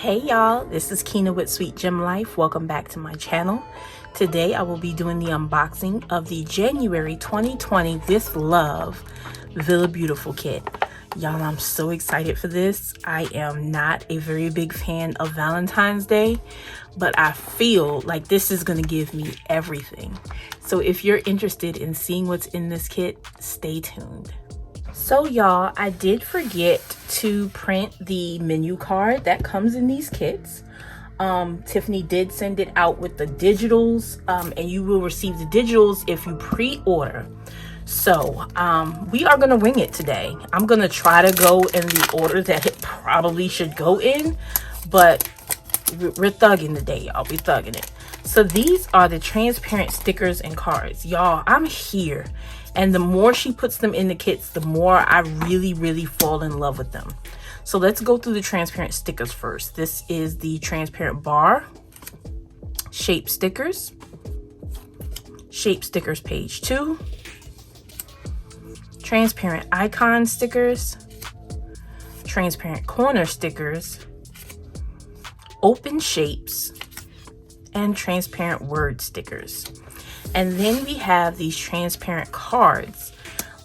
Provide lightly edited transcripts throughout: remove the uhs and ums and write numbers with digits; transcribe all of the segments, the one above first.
Hey y'all, this is Kina with SweetGemLife. Welcome back to my channel. Today I will be doing the unboxing of the January 2020 With Love VillaBeauTIFFul kit. Y'all, I'm so excited for this. I am not a very big fan of Valentine's Day, but I feel like this is going to give me everything. So if you're interested in seeing what's in this kit, stay tuned. So y'all, I did forget to print the menu card that comes in these kits. Tiffany did send it out with the digitals, and you will receive the digitals if you pre-order. So we are gonna wing it today. I'm gonna try to go in the order that it probably should go in, but we're thugging today, y'all. We're thugging it. So these are the transparent stickers and cards. Y'all, I'm here. And the more she puts them in the kits, the more I really fall in love with them. So let's go through the transparent stickers first. This is the transparent bar, shape stickers page 2, transparent icon stickers, transparent corner stickers, open shapes, and transparent word stickers. And then we have these transparent cards,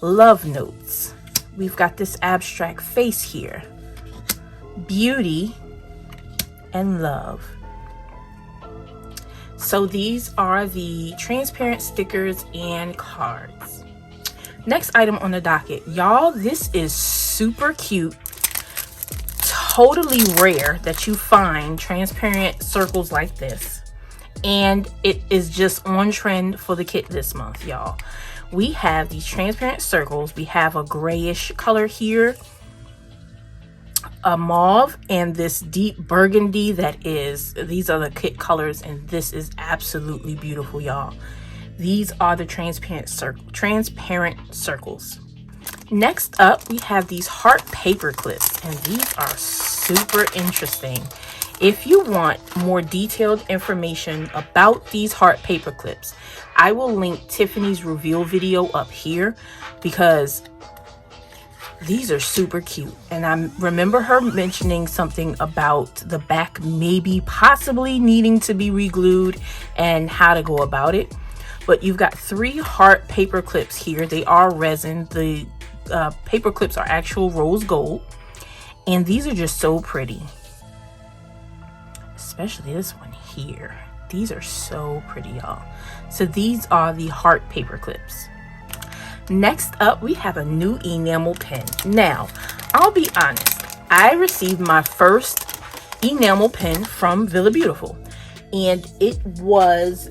love notes. We've got this abstract face here, beauty and love. So these are the transparent stickers and cards. Next item on the docket, y'all, this is super cute. Totally rare that you find transparent circles like this. And it is just on trend for the kit this month, y'all. We have these transparent circles. We have a grayish color here, a mauve, and this deep burgundy these are the kit colors, and this is absolutely beautiful, y'all. These are the transparent circles. Next up, we have these heart paper clips, and these are super interesting. If you want more detailed information about these heart paper clips, I will link Tiffany's reveal video up here because these are super cute. And I remember her mentioning something about the back possibly needing to be re-glued and how to go about it. But you've got 3 heart paper clips here. They are resin. The paper clips are actual rose gold. And these are just so pretty. Especially this one here. These are so pretty, y'all. So these are the heart paper clips. Next up, we have a new enamel pen. Now, I'll be honest, I received my first enamel pen from VillaBeauTIFFul, and it was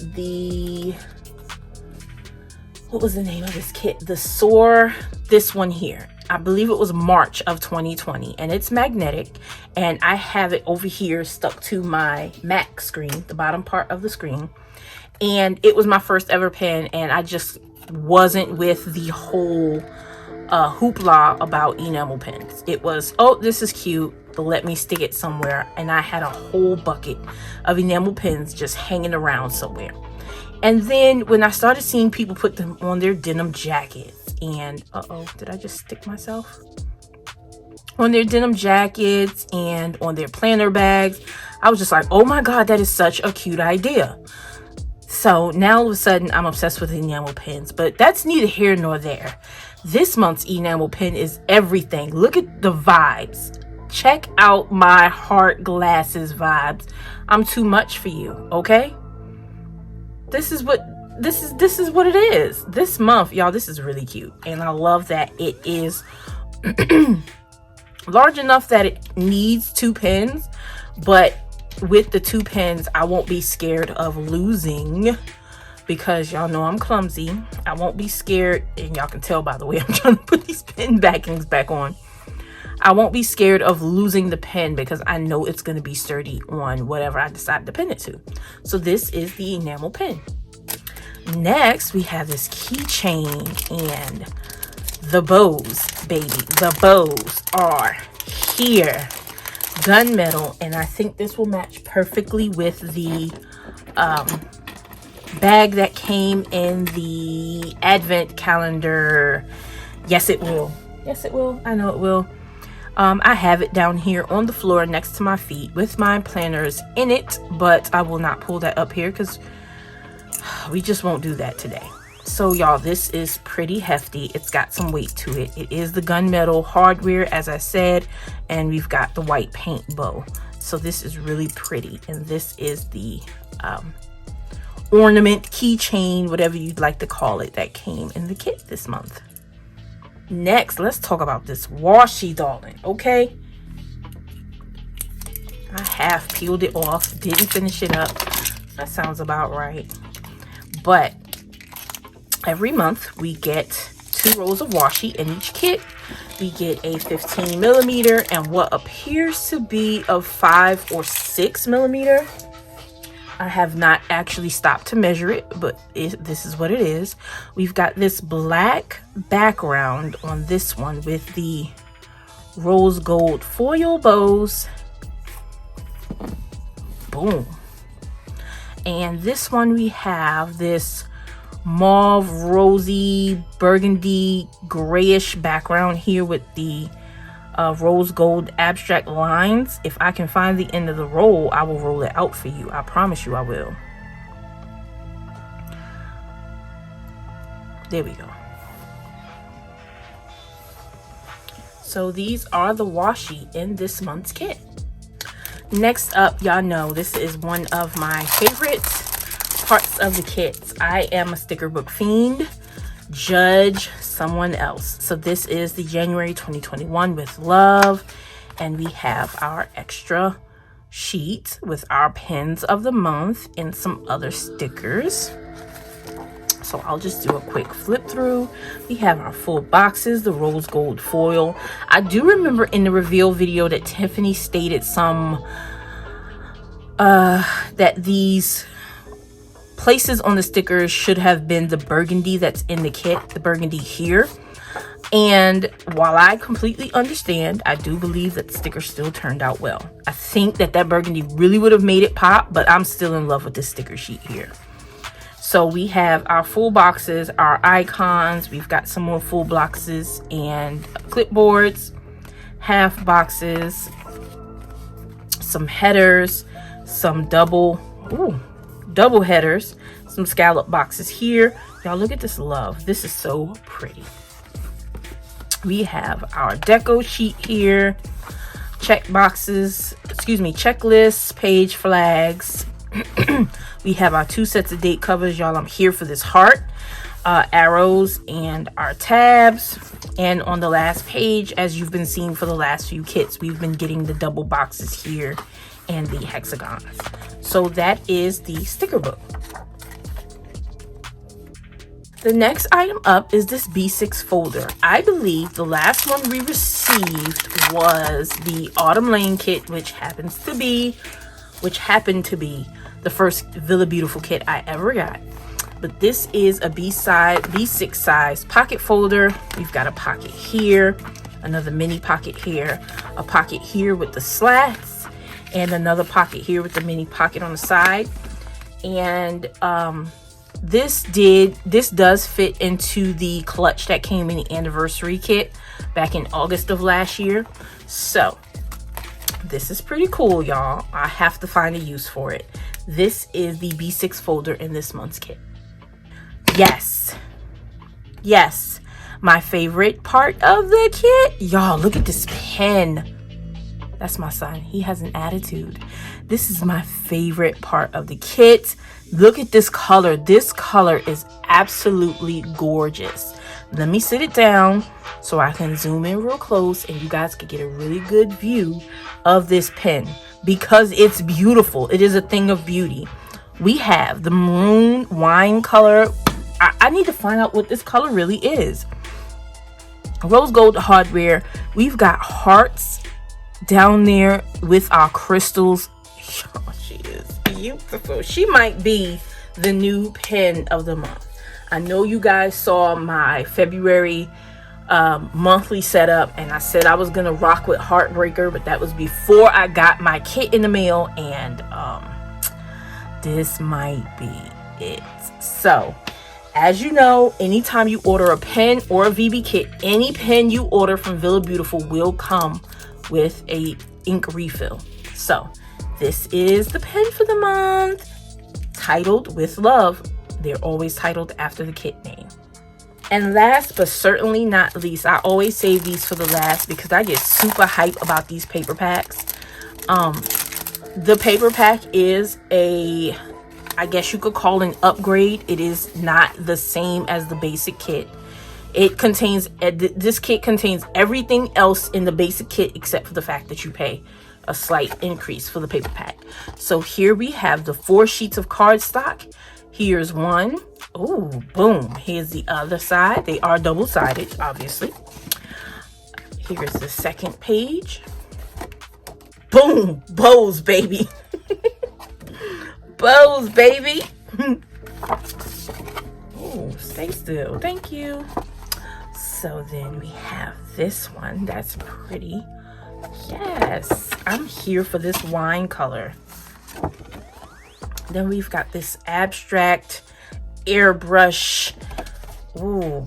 what was the name of this kit? This one here. I believe it was March of 2020, and it's magnetic, and I have it over here stuck to my Mac screen, the bottom part of the screen. And it was my first ever pen, and I just wasn't with the whole hoopla about enamel pens. It was, oh, this is cute, but let me stick it somewhere. And I had a whole bucket of enamel pens just hanging around somewhere. And then when I started seeing people put them on their denim jackets, and did I just stick myself? On their denim jackets and on their planner bags, I was just like, oh my god, that is such a cute idea. So now all of a sudden I'm obsessed with enamel pens, but that's neither here nor there. This month's enamel pen is everything. Look at the vibes. Check out my heart glasses vibes. I'm too much for you, okay? This is what it is. This month, y'all, this is really cute. And I love that it is large enough that it needs 2 pens, but with the 2 pens, I won't be scared of losing, because y'all know I'm clumsy. I won't be scared, and y'all can tell by the way I'm trying to put these pen backings back on. I won't be scared of losing the pen because I know it's going to be sturdy on whatever I decide to pin it to. So this is the enamel pen. Next, we have this keychain and the bows, baby. The bows are here. Gunmetal, and I think this will match perfectly with the bag that came in the advent calendar. Yes, it will. Yes, it will. I know it will. I have it down here on the floor next to my feet with my planners in it, but I will not pull that up here because we just won't do that today. So y'all, this is pretty hefty. It's got some weight to it. It is the gunmetal hardware, as I said, and we've got the white paint bow. So this is really pretty, and this is the ornament, keychain, whatever you'd like to call it, that came in the kit this month. Next, let's talk about this washi, darling. Okay, I half peeled it off, didn't finish it up. That sounds about right. But every month we get 2 rolls of washi in each kit. We get a 15 millimeter and what appears to be a 5 or 6 millimeter. I have not actually stopped to measure it, but this is what it is. We've got this black background on this one with the rose gold foil bows. Boom. And this one we have this mauve, rosy, burgundy, grayish background here with the rose gold abstract lines. If I can find the end of the roll, I will roll it out for you. I promise you I will. There we go. So these are the washi in this month's kit. Next up, y'all know this is one of my favorite parts of the kits. I am a sticker book fiend. Judge someone else. So this is the January 2021 with love, and we have our extra sheet with our pins of the month and some other stickers. So I'll just do a quick flip through. We have our full boxes, the rose gold foil. I do remember in the reveal video that Tiffany stated that these places on the stickers should have been the burgundy that's in the kit, the burgundy here. And while I completely understand, I do believe that the sticker still turned out well. I think that burgundy really would have made it pop, but I'm still in love with this sticker sheet here. So we have our full boxes, our icons. We've got some more full boxes and clipboards, half boxes, some headers, some double headers, some scallop boxes here. Y'all look at this love. This is so pretty. We have our deco sheet here, check boxes, checklists, page flags. We have our 2 sets of date covers. Y'all, I'm here for this heart, arrows, and our tabs. And on the last page, as you've been seeing for the last few kits, we've been getting the double boxes here and the hexagons. So that is the sticker book. The next item up is this B6 folder. I believe the last one we received was the Autumn Lane kit, which happened to be the first VillaBeauTIFFul kit I ever got. But this is a B6 size pocket folder. We've got a pocket here, another mini pocket here, a pocket here with the slats, and another pocket here with the mini pocket on the side. And this does fit into the clutch that came in the anniversary kit back in August of last year. So this is pretty cool, y'all. I have to find a use for it. This is the B6 folder in this month's kit. Yes, my favorite part of the kit. Y'all, look at this pen. That's my son. He has an attitude. This is my favorite part of the kit. Look at this color. This color is absolutely gorgeous. Let me sit it down so I can zoom in real close and you guys can get a really good view of this pen because it's beautiful. It is a thing of beauty. We have the maroon wine color. I need to find out what this color really is. Rose gold hardware. We've got hearts down there with our crystals. Oh, she is beautiful. She might be the new pen of the month. I know you guys saw my February monthly setup, and I said I was gonna rock with Heartbreaker, but that was before I got my kit in the mail, and this might be it. So As you know, anytime you order a pen or a VB kit, any pen you order from VillaBeauTIFFul will come with a ink refill. So this is the pen for the month, titled With Love. They're always titled after the kit name. And last but certainly not least, I always save these for the last because I get super hype about these paper packs. The paper pack is a, I guess you could call an upgrade. It is not the same as the basic kit. It contains, this kit contains everything else in the basic kit except for the fact that you pay a slight increase for the paper pack. So here we have the 4 sheets of cardstock. Here's one. Oh, boom. Here's the other side. They are double-sided, obviously. Here's the second page. Boom. Bows, baby. Bows, baby. Oh, stay still. Thank you. So then we have this one. That's pretty. Yes, I'm here for this wine color. Then we've got this abstract airbrush. Ooh,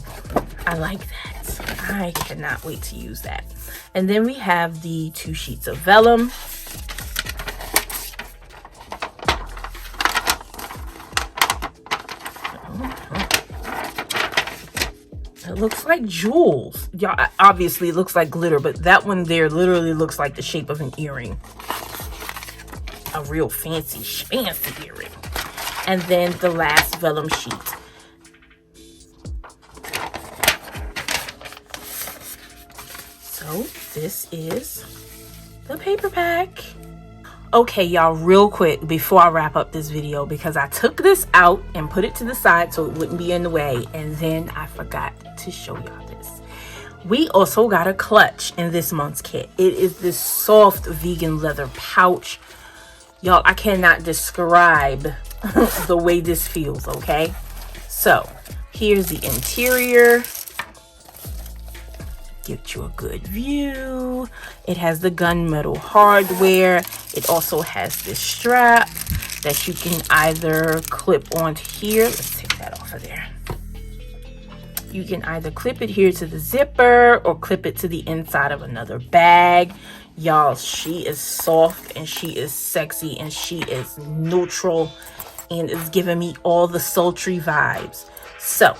I like that. I cannot wait to use that. And then we have the 2 sheets of vellum. It looks like jewels. Yeah, obviously it looks like glitter, but that one there literally looks like the shape of an earring. A real fancy earring. And then the last vellum sheet. So this is the paper pack. Okay, y'all, real quick before I wrap up this video, because I took this out and put it to the side so it wouldn't be in the way, and then I forgot to show y'all this. We also got a clutch in this month's kit. It is this soft vegan leather pouch. Y'all, I cannot describe the way this feels, okay? So, here's the interior. Get you a good view. It has the gunmetal hardware. It also has this strap that you can either clip onto here. Let's take that off of there. You can either clip it here to the zipper or clip it to the inside of another bag. Y'all, she is soft and she is sexy and she is neutral and is giving me all the sultry vibes. So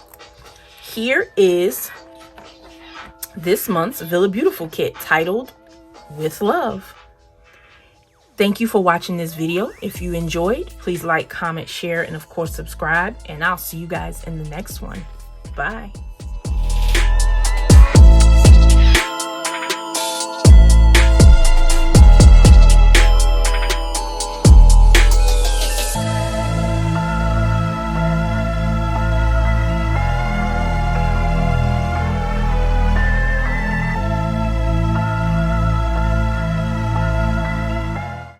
here is this month's VillaBeauTIFFul kit titled With Love. Thank you for watching this video. If you enjoyed, please like, comment, share, and of course subscribe. And I'll see you guys in the next one. Bye.